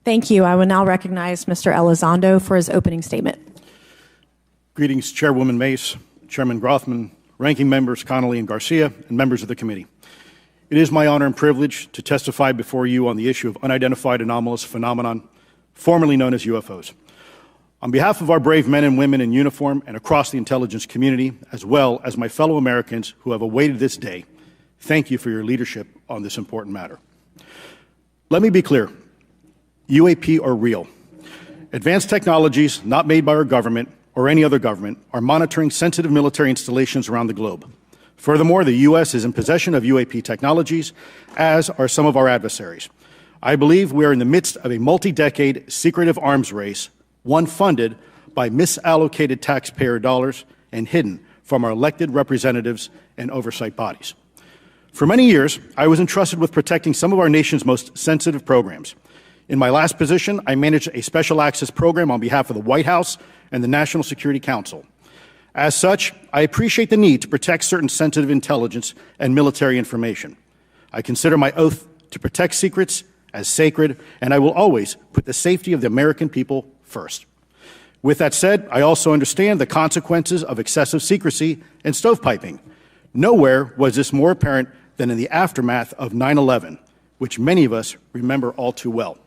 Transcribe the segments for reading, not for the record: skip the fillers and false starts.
Thank you. I will now recognize Mr. Elizondo for his opening statement. Greetings, Chairwoman Mace, Chairman Grothman, Ranking Members Connolly and Garcia, and members of the committee. It is my honor and privilege to testify before you on the issue of unidentified anomalous phenomenon, formerly known as UFOs. On behalf of our brave men and women in uniform and across the intelligence community, as well as my fellow Americans who have awaited this day, thank you for your leadership on this important matter. Let me be clear. UAP are real. Advanced technologies not made by our government or any other government are monitoring sensitive military installations around the globe. Furthermore, the U.S. is in possession of UAP technologies, as are some of our adversaries. I believe we are in the midst of a multi-decade secretive arms race, one funded by misallocated taxpayer dollars and hidden from our elected representatives and oversight bodies. For many years, I was entrusted with protecting some of our nation's most sensitive programs. In my last position, I managed a special access program on behalf of the White House and the National Security Council. As such, I appreciate the need to protect certain sensitive intelligence and military information. I consider my oath to protect secrets as sacred, and I will always put the safety of the American people first. With that said, I also understand the consequences of excessive secrecy and stovepiping. Nowhere was this more apparent than in the aftermath of 9/11, which many of us remember all too well.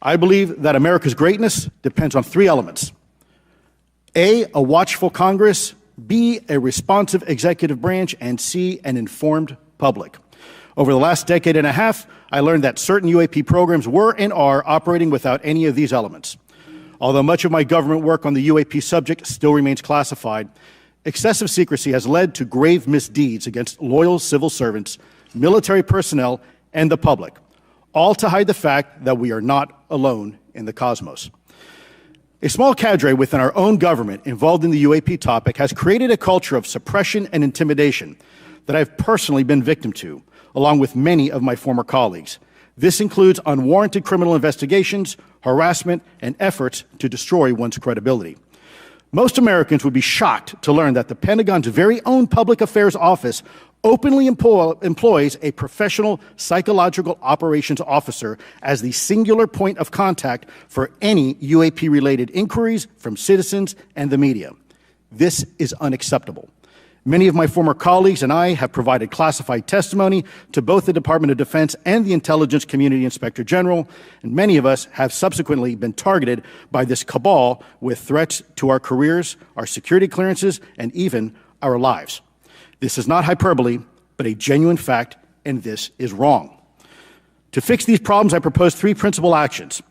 I believe that America's greatness depends on three elements. A watchful Congress, B, a responsive executive branch, and C, an informed public. Over the last decade and a half, I learned that certain UAP programs were and are operating without any of these elements. Although much of my government work on the UAP subject still remains classified, excessive secrecy has led to grave misdeeds against loyal civil servants, military personnel, and the public, all to hide the fact that we are not alone in the cosmos. A small cadre within our own government involved in the UAP topic has created a culture of suppression and intimidation that I've personally been victim to, along with many of my former colleagues. This includes unwarranted criminal investigations, harassment, and efforts to destroy one's credibility. Most Americans would be shocked to learn that the Pentagon's very own Public Affairs Office openly employs a professional psychological operations officer as the singular point of contact for any UAP-related inquiries from citizens and the media. This is unacceptable. Many of my former colleagues and I have provided classified testimony to both the Department of Defense and the Intelligence Community Inspector General, and many of us have subsequently been targeted by this cabal with threats to our careers, our security clearances, and even our lives. This is not hyperbole, but a genuine fact, and this is wrong. To fix these problems, I propose three principal actions.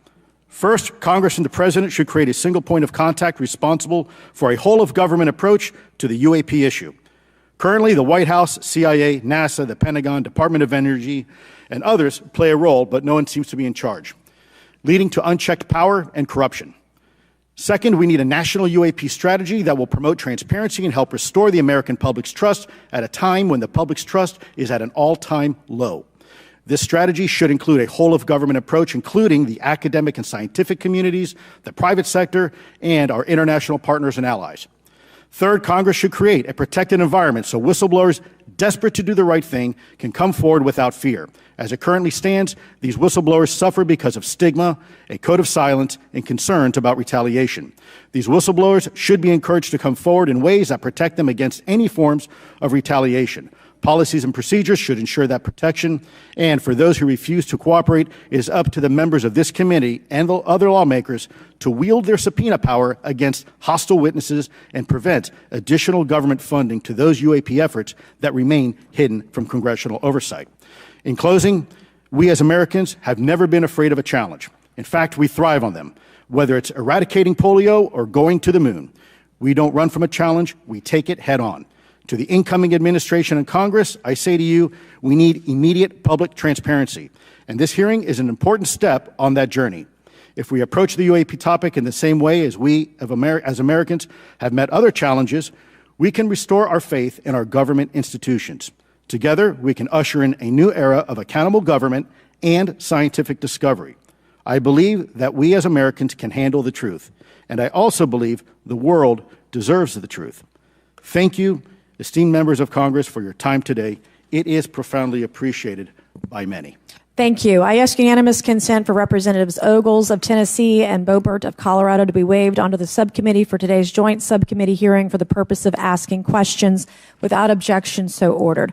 First, Congress and the President should create a single point of contact responsible for a whole-of-government approach to the UAP issue. Currently, the White House, CIA, NASA, the Pentagon, Department of Energy, and others play a role, but no one seems to be in charge, leading to unchecked power and corruption. Second, we need a national UAP strategy that will promote transparency and help restore the American public's trust at a time when the public's trust is at an all-time low. This strategy should include a whole-of-government approach, including the academic and scientific communities, the private sector, and our international partners and allies. Third, Congress should create a protected environment so whistleblowers desperate to do the right thing can come forward without fear. As it currently stands, these whistleblowers suffer because of stigma, a code of silence, and concerns about retaliation. These whistleblowers should be encouraged to come forward in ways that protect them against any forms of retaliation. Policies and procedures should ensure that protection, and for those who refuse to cooperate, it is up to the members of this committee and the other lawmakers to wield their subpoena power against hostile witnesses and prevent additional government funding to those UAP efforts that remain hidden from congressional oversight. In closing, we as Americans have never been afraid of a challenge. In fact, we thrive on them, whether it's eradicating polio or going to the moon. We don't run from a challenge, we take it head on. To the incoming administration and Congress, I say to you, we need immediate public transparency, and this hearing is an important step on that journey. If we approach the UAP topic in the same way as we, as Americans, have met other challenges, we can restore our faith in our government institutions. Together, we can usher in a new era of accountable government and scientific discovery. I believe that we as Americans can handle the truth, and I also believe the world deserves the truth. Thank you, esteemed members of Congress, for your time today. It is profoundly appreciated by many. Thank you. I ask unanimous consent for Representatives Ogles of Tennessee and Boebert of Colorado to be waived onto the subcommittee for today's joint subcommittee hearing for the purpose of asking questions. Without objection, so ordered.